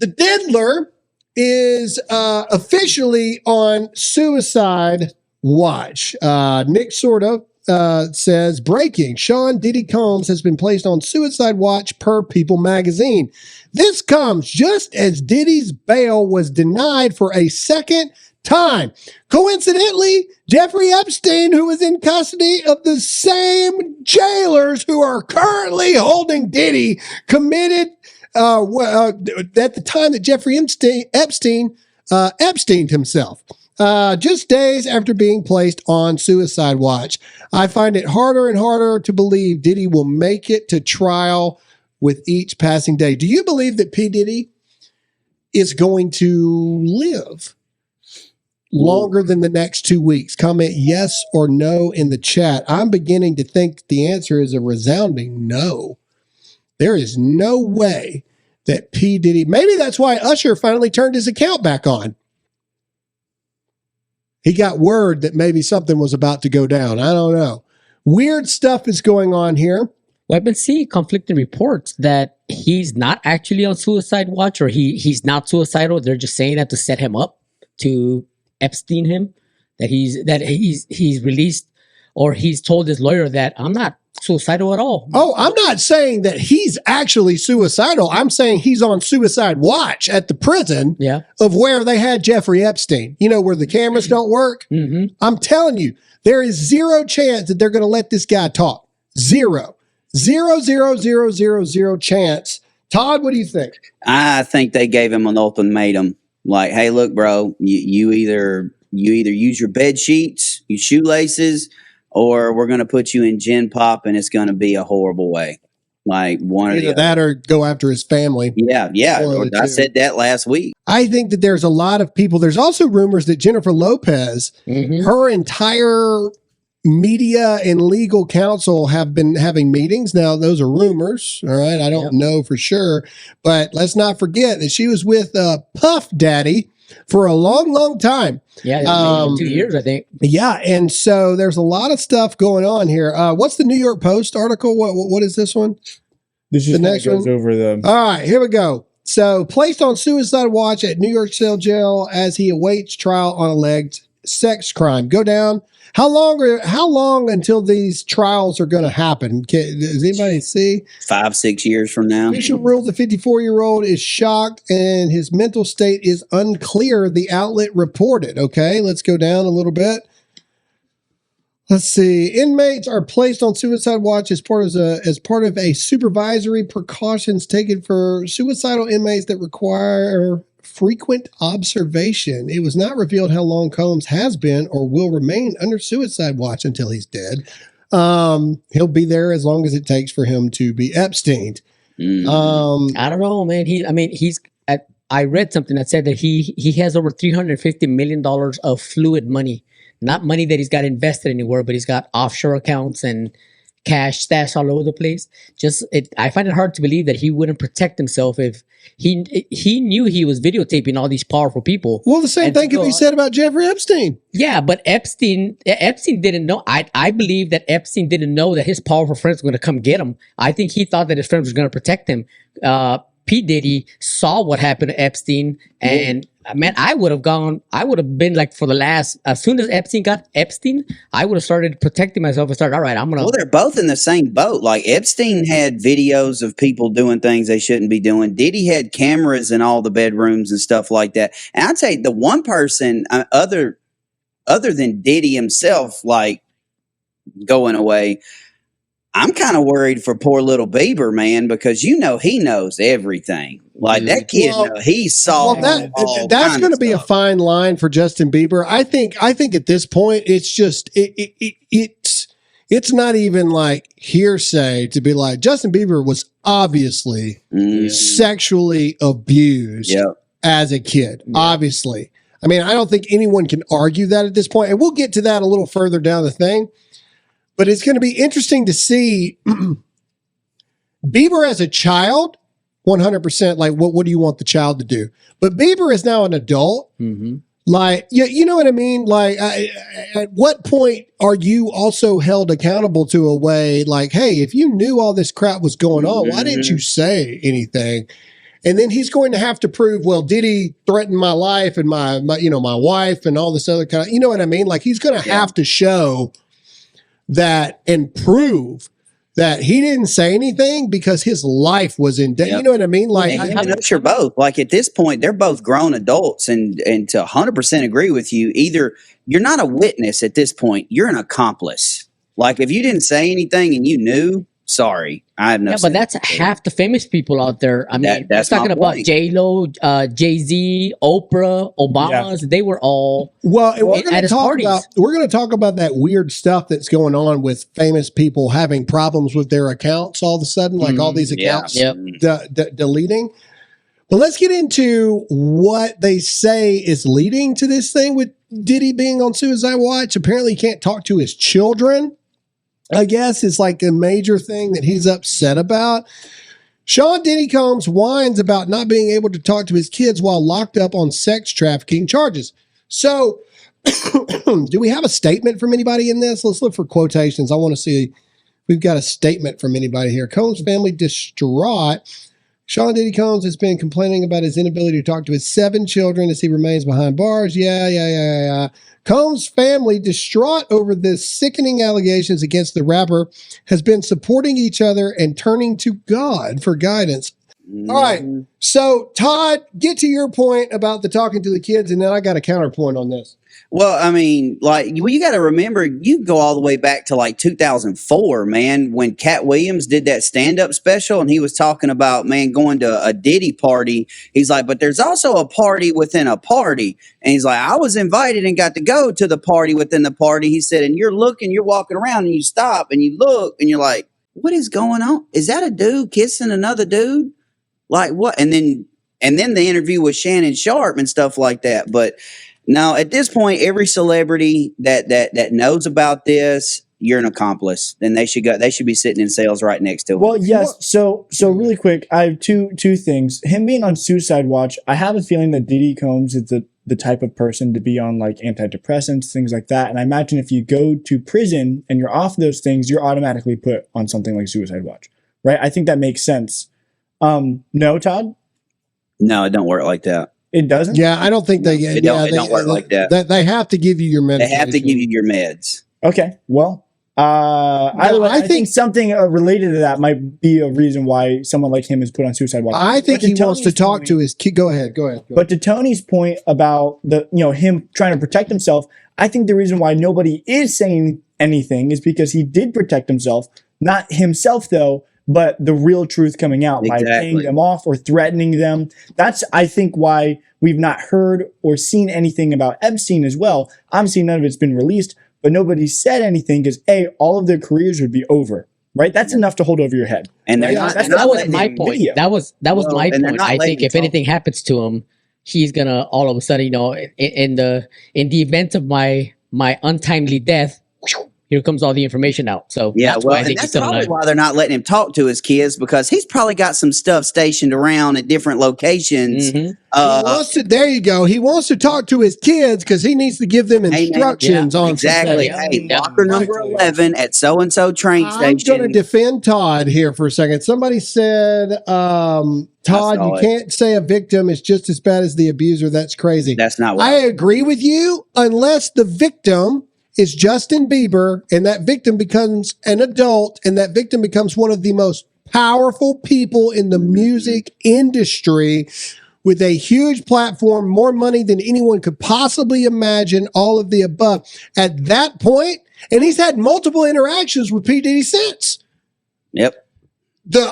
The diddler is officially on suicide watch. Nick Sorta says, breaking, Sean Diddy Combs has been placed on suicide watch per People magazine. This comes just as Diddy's bail was denied for a second time. Coincidentally, Jeffrey Epstein, who was in custody of the same jailers who are currently holding Diddy, committed at the time that Jeffrey Epsteined himself. Just days after being placed on suicide watch. I find it harder and harder to believe Diddy will make it to trial with each passing day. Do you believe that P Diddy is going to live longer than the next 2 weeks? Comment yes or no in the chat. I'm beginning to think the answer is a resounding no. There is no way that P Diddy, maybe that's why Usher finally turned his account back on. He got word that maybe something was about to go down. I don't know. Weird stuff is going on here. Well, I've been seeing conflicting reports that he's not actually on suicide watch, or he's not suicidal. They're just saying that to set him up, to Epstein him, that he's released, or he's told his lawyer that I'm not suicidal at all. Oh, I'm not saying that he's actually suicidal. I'm saying he's on suicide watch at the prison of where they had Jeffrey Epstein. You know, where the cameras don't work? Mm-hmm. I'm telling you, there is zero chance that they're going to let this guy talk. Zero. 0.00000 chance. Todd, what do you think? I think they gave him an ultimatum. Like, hey, look, bro, you either use your bed sheets, your shoelaces, or we're going to put you in gin pop, and it's going to be a horrible way. Like one or the other. That or go after his family. Yeah. I said that last week. I think that there's a lot of people. There's also rumors that Jennifer Lopez, her entire media and legal counsel have been having meetings. Now, those are rumors. All right. I don't know for sure, but let's not forget that she was with Puff Daddy for a long, long time. Yeah. 2 years, I think. Yeah. And so there's a lot of stuff going on here. What's the New York Post article? What is this one? This is the next one. Over the. All right, here we go. So placed on suicide watch at New York Cell Jail as he awaits trial on alleged sex crime. Go down. How long until these trials are going to happen? Does anybody see? 5-6 years from now. Official rule: the 54-year-old is shocked and his mental state is unclear, the outlet reported. Okay, let's go down a little bit. Let's see. Inmates are placed on suicide watch as part of a supervisory precautions taken for suicidal inmates that require frequent observation. It was not revealed how long Combs has been or will remain under suicide watch until he's dead. He'll be there as long as it takes for him to be Epsteined. I don't know, man. I read something that said that he has over $350 million of fluid money. Not money that he's got invested anywhere, but he's got offshore accounts and cash stashed all over the place. I find it hard to believe that he wouldn't protect himself if he knew he was videotaping all these powerful people. Well, the same thing could be said about Jeffrey Epstein. Yeah, but Epstein didn't know. I believe that Epstein didn't know that his powerful friends were going to come get him. I think he thought that his friends were going to protect him. P Diddy saw what happened to Epstein, and man, I would have been like, as soon as Epstein got Epstein, I would have started protecting myself and started, all right, Well, they're both in the same boat. Like, Epstein had videos of people doing things they shouldn't be doing. Diddy had cameras in all the bedrooms and stuff like that. And I'd say the one person other than Diddy himself, like, going away, I'm kind of worried for poor little Bieber, man, because he knows everything. Like, that kid, he saw. Well, that's going to be a fine line for Justin Bieber. I think at this point, it's just it's not even like hearsay to be like, Justin Bieber was obviously sexually abused as a kid. Yeah. Obviously, I mean, I don't think anyone can argue that at this point, and we'll get to that a little further down the thing. But it's going to be interesting to see Bieber as a child, 100%. Like, what do you want the child to do? But Bieber is now an adult. Mm-hmm. Like, you know what I mean? Like, at what point are you also held accountable to a way like, hey, if you knew all this crap was going on, why didn't you say anything? And then he's going to have to prove, well, Diddy threatened my life and my wife and all this other kind of, you know what I mean? Like he's going to have to show that and prove that he didn't say anything because his life was in danger. You know what I mean? Like, and Usher both. Like at this point, they're both grown adults, and to 100% agree with you. Either you're not a witness at this point, you're an accomplice. Like if you didn't say anything and you knew, sorry, I have no. Yeah, but that's half the famous people out there. I mean, that's talking about J-Lo, Jay-Z, Oprah, Obama's. Yeah. They were all we're going to talk about that weird stuff that's going on with famous people having problems with their accounts all of a sudden, like all these accounts deleting. But let's get into what they say is leading to this thing with Diddy being on suicide watch. Apparently, he can't talk to his children. I guess it's like a major thing that he's upset about. Sean Diddy Combs whines about not being able to talk to his kids while locked up on sex trafficking charges. So, do we have a statement from anybody in this? Let's look for quotations. I want to see if we've got a statement from anybody here. Combs family distraught. Sean Diddy Combs has been complaining about his inability to talk to his 7 children as he remains behind bars. Yeah. Combs' family, distraught over the sickening allegations against the rapper, has been supporting each other and turning to God for guidance. All right. So, Todd, get to your point about the talking to the kids, and then I got a counterpoint on this. Well, I mean, you got to remember, you go all the way back to 2004, man, when Cat Williams did that stand-up special, and he was talking about, man, going to a Diddy party. He's like, but there's also a party within a party. And he's like, I was invited and got to go to the party within the party. He said, and you're walking around, and you stop, and you look, and you're like, what is going on? Is that a dude kissing another dude? Like what? And then the interview with Shannon Sharp and stuff like that. But now at this point, every celebrity that knows about this, you're an accomplice. Then they should be sitting in cells right next to him. Well, yes. So really quick, I have two things. Him being on suicide watch, I have a feeling that Diddy Combs is the type of person to be on like antidepressants, things like that. And I imagine if you go to prison and you're off those things, you're automatically put on something like suicide watch, right? I think that makes sense. No, Todd? No, it don't work like that. It doesn't? Yeah, I don't think they don't work like that. They have to give you your meds. They have to give you your meds. Okay. Well, I think something related to that might be a reason why someone like him is put on suicide watch. I think he wants to talk to his kid. Go ahead. But to Tony's point about him trying to protect himself, I think the reason why nobody is saying anything is because he did protect himself. Not himself though, but the real truth coming out by paying them off or threatening them. That's, I think, why we've not heard or seen anything about Epstein as well. Obviously, none of it's been released, but nobody said anything because, all of their careers would be over, right? That's enough to hold over your head. And that was my point. That was my point. I think if anything happens to him, he's gonna all of a sudden, in the event of my untimely death, here comes all the information out. So that's why I think that's probably why they're not letting him talk to his kids, because he's probably got some stuff stationed around at different locations. Mm-hmm. There you go. He wants to talk to his kids because he needs to give them instructions on exactly. Hey, locker number 11 at so and so train station. I'm going to defend Todd here for a second. Somebody said, Todd, you can't say a victim is just as bad as the abuser. That's crazy. That's not what I agree with you, unless the victim is Justin Bieber, and that victim becomes an adult, and that victim becomes one of the most powerful people in the music industry with a huge platform, more money than anyone could possibly imagine, all of the above. At that point, and he's had multiple interactions with P Diddy since. Yep.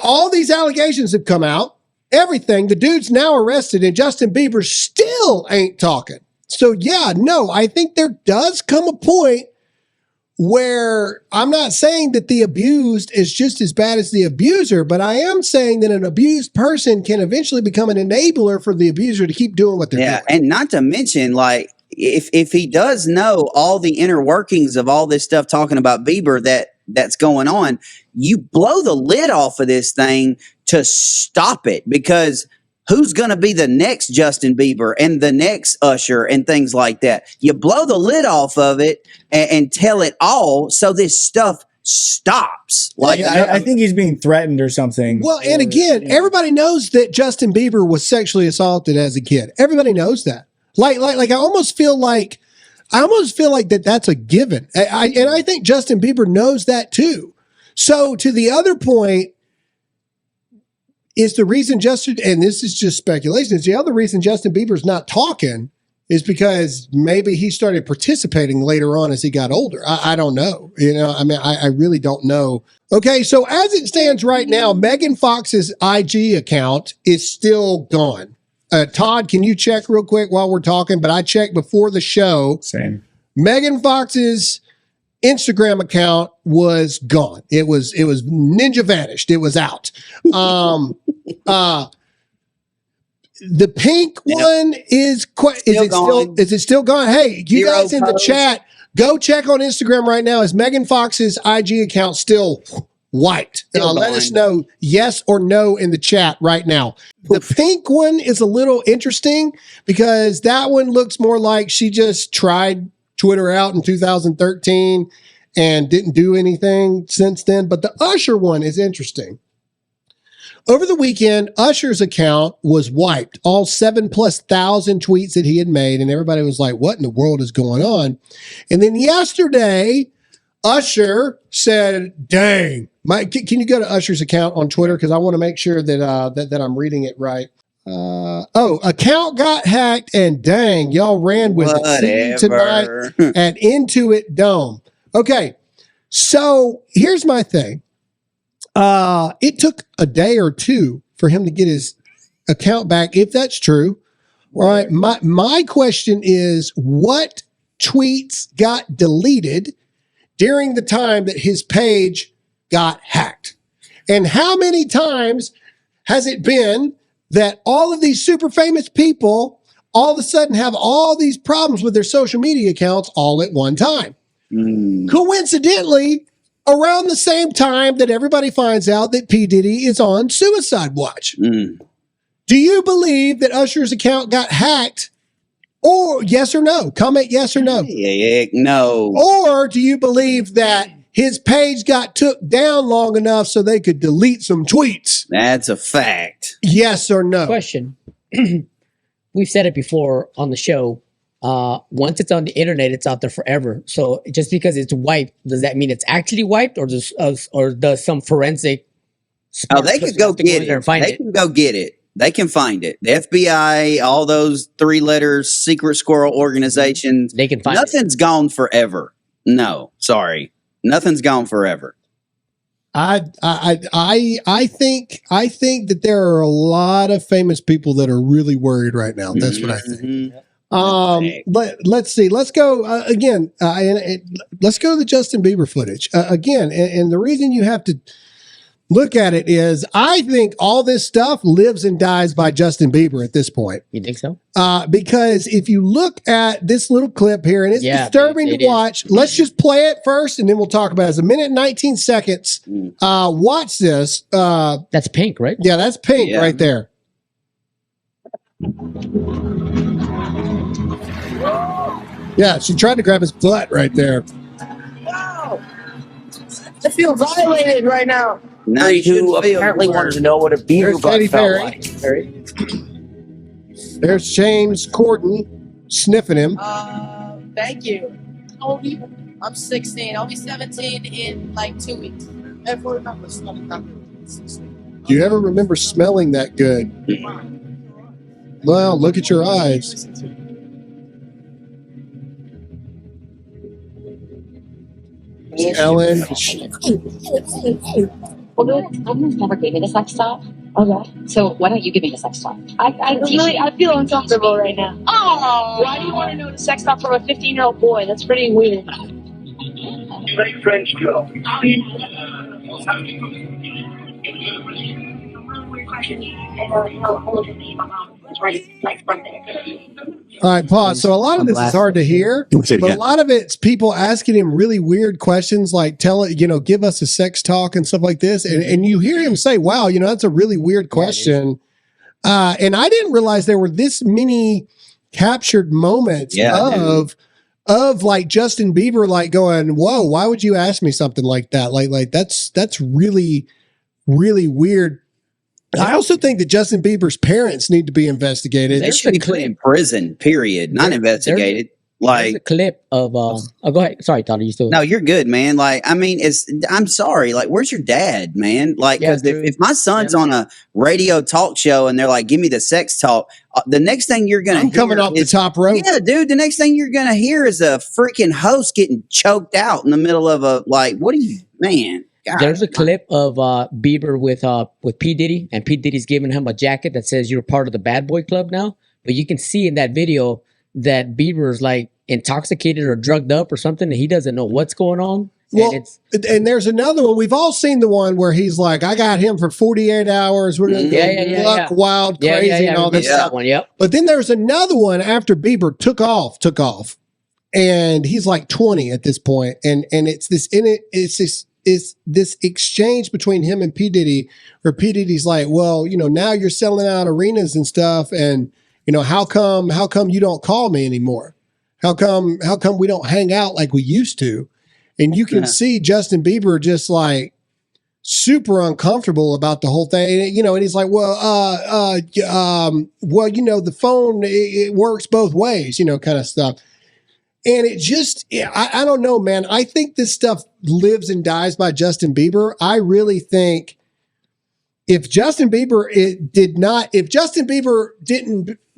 All these allegations have come out, everything. The dude's now arrested, and Justin Bieber still ain't talking. So, I think there does come a point where I'm not saying that the abused is just as bad as the abuser, but I am saying that an abused person can eventually become an enabler for the abuser to keep doing what they're doing. Yeah, and not to mention, if he does know all the inner workings of all this stuff talking about Bieber that's going on, you blow the lid off of this thing to stop it, because who's going to be the next Justin Bieber and the next Usher and things like that? You blow the lid off of it and tell it all so this stuff stops. Like, I think he's being threatened or something. Well, and again, everybody knows that Justin Bieber was sexually assaulted as a kid. Everybody knows that. Like I almost feel like that's a given. I think Justin Bieber knows that too. So to the other point, is the reason and this is just speculation, is the other reason Justin Bieber's not talking is because maybe he started participating later on as he got older. I don't know. I really don't know. Okay, so as it stands right now, Megan Fox's IG account is still gone. Todd, can you check real quick while we're talking? But I checked before the show. Same. Megan Fox's Instagram account was gone. It was ninja vanished. It was out. The pink one is it still gone? Hey, you guys in the chat, go check on Instagram right now. Is Megan Fox's IG account still wiped? Let us know yes or no in the chat right now. The pink one is a little interesting because that one looks more like she just tried Twitter out in 2013 and didn't do anything since then. But the Usher one is interesting. Over the weekend, Usher's account was wiped, all 7,000+ tweets that he had made, and everybody was like, what in the world is going on? And then yesterday, Usher said, dang. Can you go to Usher's account on Twitter? Because I want to make sure that I'm reading it right. Account got hacked, and dang, y'all ran with it. See you tonight at Intuit Dome. Okay, so here's my thing. It took a day or two for him to get his account back, if that's true. All right, my question is, what tweets got deleted during the time that his page got hacked? And how many times has it been that all of these super famous people all of a sudden have all these problems with their social media accounts all at one time? Coincidentally, around the same time that everybody finds out that P Diddy is on suicide watch. Do you believe that Usher's account got hacked? Or yes or no? Comment yes or no. No. Or do you believe that his page got took down long enough so they could delete some tweets? That's a fact. Yes or no? Question. We've said it before on the show. Once it's on the internet, it's out there forever. So just because it's wiped, does that mean it's actually wiped, or does some forensic? They could go get it. They can go get it. They can find it. The FBI, all those 3-letter secret squirrel organizations. They can find nothing's gone forever. No, sorry, nothing's gone forever. I think that there are a lot of famous people that are really worried right now. That's what I think. Let's see. Let's go again. Let's go to the Justin Bieber footage again. And the reason you have to look at it is I think all this stuff lives and dies by Justin Bieber at this point. You think so? Because if you look at this little clip here, and it's disturbing to watch. Let's just play it first, and then we'll talk about it. It's 1 minute and 19 seconds. Watch this. That's Pink, right? Yeah, that's Pink right there. Yeah, she tried to grab his butt right there. Wow. I feel violated right now. No, you who apparently wanted to know what a Bieber butt felt like. There's James Corden sniffing him. Thank you. How old are you? I'm 16. I'll be 17 in like 2 weeks. Ever remember smelling that good? Do you ever remember smelling that good? Well, look at your eyes. Ellen. Well, I've never gave me the sex talk. Okay. So why don't you give me the sex talk? I feel uncomfortable right now. Oh, why do you want to know the sex talk from a 15-year-old boy? That's pretty weird. Make French girl. All right, pause. So a lot of this is hard to hear, but a lot of it's people asking him really weird questions like, give us a sex talk and stuff like this. And you hear him say, wow, that's a really weird question. And I didn't realize there were this many captured moments of of like Justin Bieber, like going, whoa, why would you ask me something like that? Like that's really, really weird. I also think that Justin Bieber's parents need to be investigated. They should be put in prison, period, not investigated. There's a clip of go ahead. Sorry, Tyler, you still. No, you're good, man. Like, I mean, I'm sorry. Like, where's your dad, man? Like, because if my son's on a radio talk show and they're like, give me the sex talk, the next thing you're going to hear coming off the top rope. Yeah, dude, the next thing you're going to hear is a freaking host getting choked out in the middle of a, like, what are you, man? God, there's a clip of Bieber with P Diddy, and P Diddy's giving him a jacket that says you're part of the bad boy club now. But you can see in that video that Bieber's like intoxicated or drugged up or something, and he doesn't know what's going on. Well, and there's another one. We've all seen the one where he's like, I got him for 48 hours. We're going to go buck wild, crazy, and all this stuff. One, yep. But then there's another one after Bieber took off, and he's like 20 at this point, and it's this exchange between him and P Diddy, where P Diddy's like, well, now you're selling out arenas and stuff, and how come you don't call me anymore? How come we don't hang out like we used to? And you can see Justin Bieber just like super uncomfortable about the whole thing, and he's like, well, the phone, it works both ways, kind of stuff. And it just, I don't know, man. I think this stuff lives and dies by Justin Bieber. I really think if Justin Bieber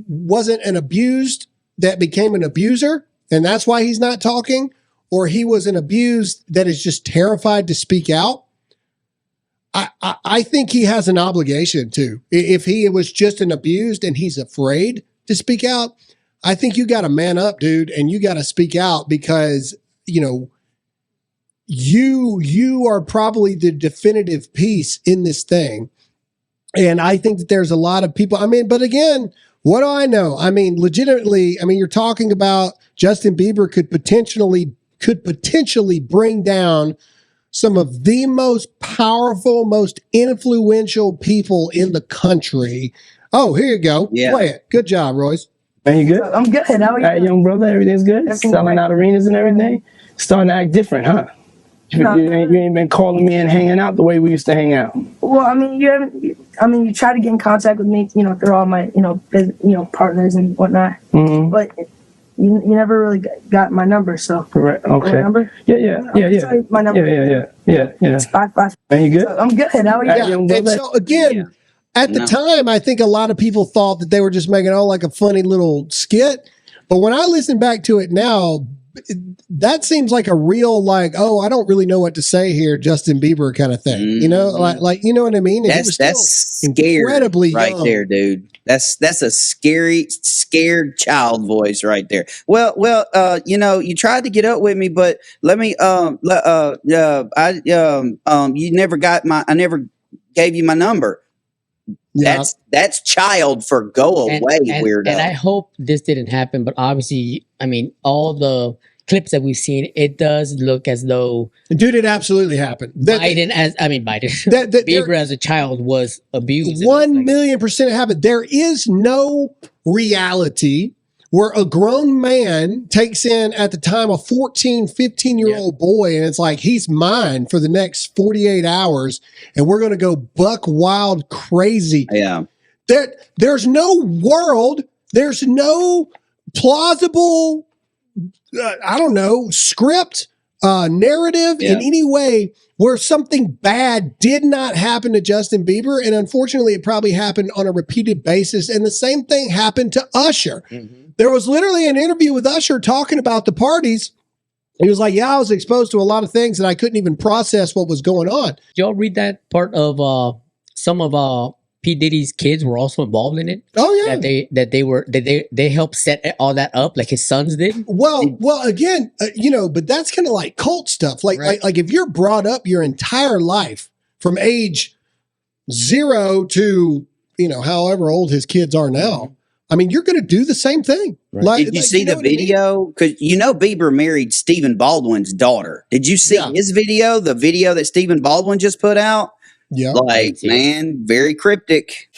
wasn't an abused that became an abuser, and that's why he's not talking, or he was an abused that is just terrified to speak out, I think he has an obligation to. If he was just an abused and he's afraid to speak out, I think you got to man up, dude, and you got to speak out because, you are probably the definitive piece in this thing. And I think that there's a lot of people. I mean, but again, what do I know? I mean, legitimately, you're talking about Justin Bieber could potentially bring down some of the most powerful, most influential people in the country. Oh, here you go. Yeah. Play it. Good job, Royce. Are you good? I'm good. How are you? All right, young brother, everything's good? Selling out arenas and everything? Starting to act different, huh? You ain't been calling me and hanging out the way we used to hang out. Well, you tried to get in contact with me, through all my, partners and whatnot. Mm-hmm. But you never really got my number, so. Correct. Okay. My number? Yeah. My number. Yeah. It's 55. Are you good? I'm good. How are you? Yeah. And so again, at the time, I think a lot of people thought that they were just making like a funny little skit. But when I listen back to it now, that seems like a real, like, oh, I don't really know what to say here, Justin Bieber kind of thing. Mm-hmm. Like you know what I mean? And that's scary incredibly right young. there, dude. That's a scared child voice right there. Well, you tried to get up with me, but let me you never I never gave you my number. Yeah. That's child for go away, weirdo. And I hope this didn't happen, but obviously, all the clips that we've seen, it does look as though, dude, it absolutely happened. Biden. Bieber as a child was abused. 1,000,000% happened. There is no reality where a grown man takes in at the time a 14, 15-year-old boy, and it's like, he's mine for the next 48 hours, and we're going to go buck wild crazy. Yeah. There's no world, there's no plausible, script, narrative in any way where something bad did not happen to Justin Bieber. And unfortunately, it probably happened on a repeated basis. And the same thing happened to Usher. Mm-hmm. There was literally an interview with Usher talking about the parties. He was like, yeah, I was exposed to a lot of things and I couldn't even process what was going on. Did y'all read that part of some of P Diddy's kids were also involved in it? Oh yeah, that they helped set all that up, like his sons did. Well, again, but that's kind of like cult stuff. Like if you're brought up your entire life from age 0 to however old his kids are now. You're going to do the same thing. Right. Did you see the video? Because Bieber married Stephen Baldwin's daughter. Did you see his video? The video that Stephen Baldwin just put out? Yeah. Man, very cryptic.